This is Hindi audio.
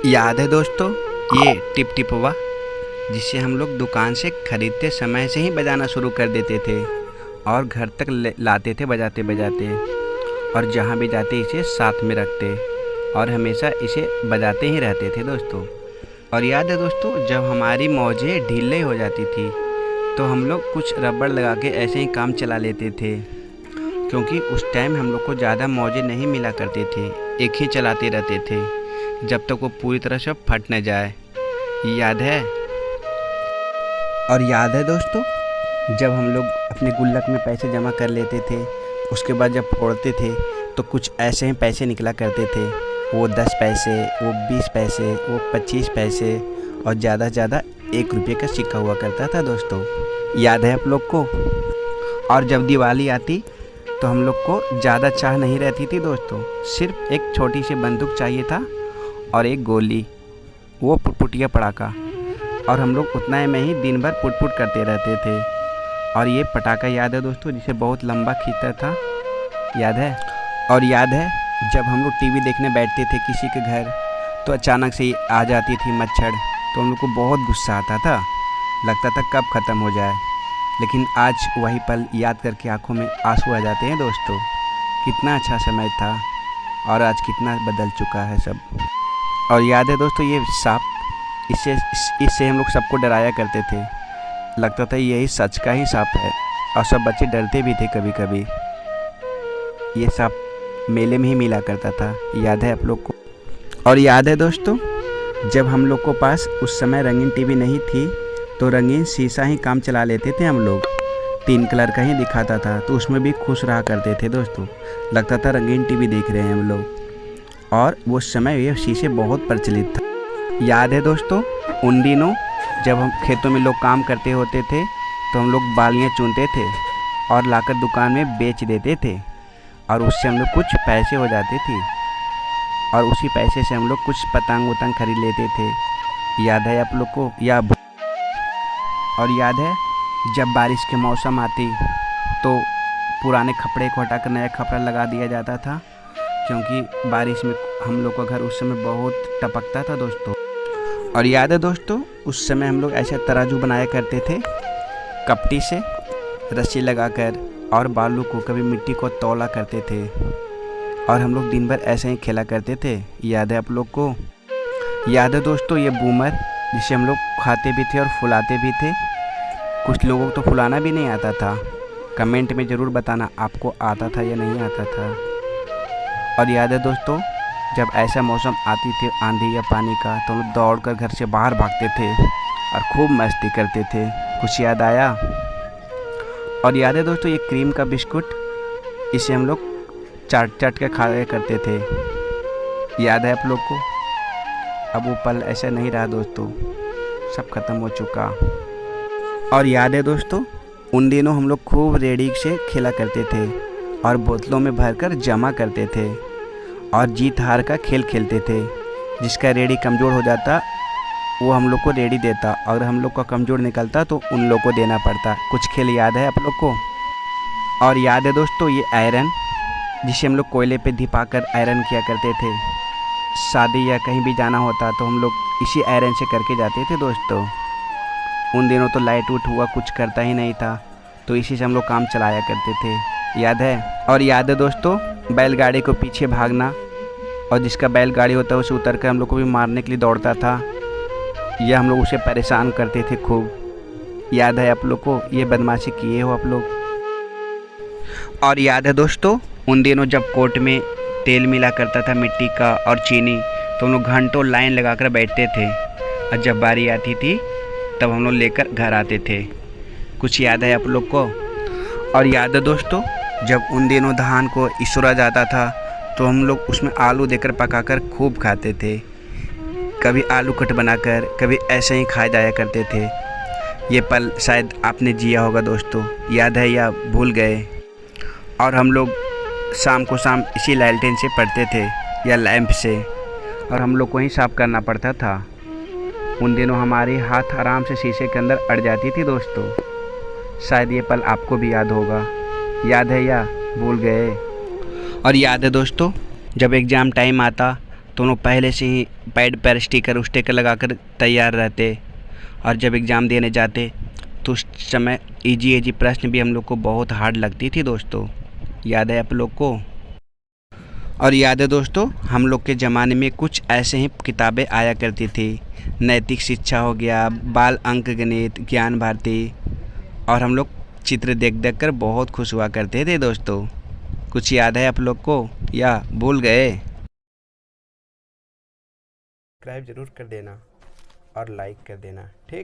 याद है दोस्तों, ये टिप टिपवा जिसे हम लोग दुकान से ख़रीदते समय से ही बजाना शुरू कर देते थे और घर तक लाते थे बजाते बजाते, और जहाँ भी जाते इसे साथ में रखते और हमेशा इसे बजाते ही रहते थे दोस्तों। और याद है दोस्तों, जब हमारी मौजें ढीले हो जाती थी तो हम लोग कुछ रबड़ लगा के ऐसे ही काम चला लेते थे, क्योंकि उस टाइम हम लोग को ज़्यादा मौजें नहीं मिला करते थे, एक ही चलाते रहते थे जब तक वो पूरी तरह से फट न जाए। याद है? और याद है दोस्तों, जब हम लोग अपने गुल्लक में पैसे जमा कर लेते थे, उसके बाद जब फोड़ते थे तो कुछ ऐसे ही पैसे निकला करते थे, वो 10 पैसे, वो 20 पैसे, वो 25 पैसे और ज़्यादा से ज़्यादा 1 रुपये का सिक्का हुआ करता था दोस्तों। याद है आप लोग को? और जब दिवाली आती तो हम लोग को ज़्यादा चाह नहीं रहती थी दोस्तों, सिर्फ एक छोटी सी बंदूक चाहिए था और एक गोली, वो पुटपुटिया पटाखा, और हम लोग उतना में ही दिन भर पुट करते रहते थे। और ये पटाखा याद है दोस्तों, जिसे बहुत लंबा खींचता था, याद है? और याद है जब हम लोग टीवी देखने बैठते थे किसी के घर तो अचानक से आ जाती थी मच्छर, तो हम लोग को बहुत गुस्सा आता था, लगता था कब ख़त्म हो जाए। लेकिन आज वही पल याद करके आंखों में आंसू आ जाते हैं दोस्तों। कितना अच्छा समय था और आज कितना बदल चुका है सब। और याद है दोस्तों, ये सांप, इससे हम लोग सबको डराया करते थे, लगता था यही सच का ही सांप है, और सब बच्चे डरते भी थे कभी कभी। ये सांप मेले में ही मिला करता था, याद है आप लोग को? और याद है दोस्तों, जब हम लोग को पास उस समय रंगीन टीवी नहीं थी तो रंगीन शीशा ही काम चला लेते थे हम लोग, 3 कलर का ही दिखाता था, तो उसमें भी खुश रहा करते थे दोस्तों, लगता था रंगीन टीवी देख रहे हैं हम लोग। और वो समय ये शीशे बहुत प्रचलित था। याद है दोस्तों, उन दिनों जब हम खेतों में लोग काम करते होते थे तो हम लोग बालियाँ चुनते थे और लाकर दुकान में बेच देते थे, और उससे हम लोग कुछ पैसे हो जाते थे, और उसी पैसे से हम लोग कुछ पतंग वतंग खरीद लेते थे। याद है आप लोग को? और याद है जब बारिश के मौसम आती तो पुराने कपड़े को हटाकर नया कपड़ा लगा दिया जाता था, क्योंकि बारिश में हम लोग का घर उस समय बहुत टपकता था दोस्तों। और याद है दोस्तों, उस समय हम लोग ऐसा तराजू बनाया करते थे, कपटी से रस्सी लगाकर, और बालू को कभी मिट्टी को तौला करते थे, और हम लोग दिन भर ऐसे ही खेला करते थे। याद है आप लोग को? याद है दोस्तों, ये बूमर जिसे हम लोग खाते भी थे और फुलाते भी थे, कुछ लोगों को तो फुलाना भी नहीं आता था, कमेंट में ज़रूर बताना आपको आता था या नहीं आता था। और याद है दोस्तों, जब ऐसा मौसम आती थी आंधी या पानी का, तो हम लोग दौड़ कर घर से बाहर भागते थे और खूब मस्ती करते थे। कुछ याद आया? और याद है दोस्तों, ये क्रीम का बिस्कुट, इसे हम लोग चाट चाट के खाया करते थे। याद है आप लोग को? अब वो पल ऐसा नहीं रहा दोस्तों, सब खत्म हो चुका। और याद है दोस्तों, उन दिनों हम लोग खूब रेडी से खेला करते थे और बोतलों में भरकर जमा करते थे, और जीत हार का खेल खेलते थे। जिसका रेडी कमज़ोर हो जाता वो हम लोग को रेडी देता, और हम लोग का कमज़ोर निकलता तो उन लोग को देना पड़ता। कुछ खेल याद है आप लोग को? और याद है दोस्तों, ये आयरन, जिसे हम लोग कोयले पे धिपाकर आयरन किया करते थे, शादी या कहीं भी जाना होता तो हम लोग इसी आयरन से करके जाते थे दोस्तों। उन दिनों तो लाइट उठ हुआ कुछ करता ही नहीं था, तो इसी से हम लोग काम चलाया करते थे। याद है? और याद है दोस्तों, बैलगाड़ी को पीछे भागना, और जिसका बैलगाड़ी होता है उसे उतर कर हम लोग को भी मारने के लिए दौड़ता था, यह हम लोग उसे परेशान करते थे खूब। याद है आप लोग को? ये बदमाशी किए हो आप लोग? और याद है दोस्तों, उन दिनों जब कोर्ट में तेल मिला करता था मिट्टी का और चीनी, तो हम लोग घंटों लाइन लगाकर बैठते थे, और जब बारी आती थी तब हम लोग लेकर घर आते थे। कुछ याद है आप लोग को? और याद है दोस्तों, जब उन दिनों धान को इसुरा जाता था तो हम लोग उसमें आलू देकर पकाकर खूब खाते थे, कभी आलू कट बनाकर, कभी ऐसे ही खाए जाया करते थे। ये पल शायद आपने जिया होगा दोस्तों, याद है या भूल गए? और हम लोग शाम को शाम इसी लालटेन से पढ़ते थे या लैंप से, और हम लोग को ही साफ करना पड़ता था। उन दिनों हमारी हाथ आराम से शीशे के अंदर अड़ जाती थी दोस्तों। शायद ये पल आपको भी याद होगा, याद है या भूल गए? और याद है दोस्तों, जब एग्ज़ाम टाइम आता दोनों पहले से ही पैड पर स्टिकर लगाकर तैयार रहते। और जब एग्ज़ाम देने जाते तो उस समय इजी प्रश्न भी हम लोग को बहुत हार्ड लगती थी दोस्तों। याद है आप लोग को? और याद है दोस्तों, हम लोग के ज़माने में कुछ ऐसे ही किताबें आया करती थी। नैतिक शिक्षा हो गया, बाल अंक गणित, ज्ञान भारती। और हम लोग चित्र देख कर बहुत खुश हुआ करते थे दोस्तों। कुछ याद है आप लोग को या भूल गए? सब्सक्राइब ज़रूर कर देना और लाइक कर देना, ठीक।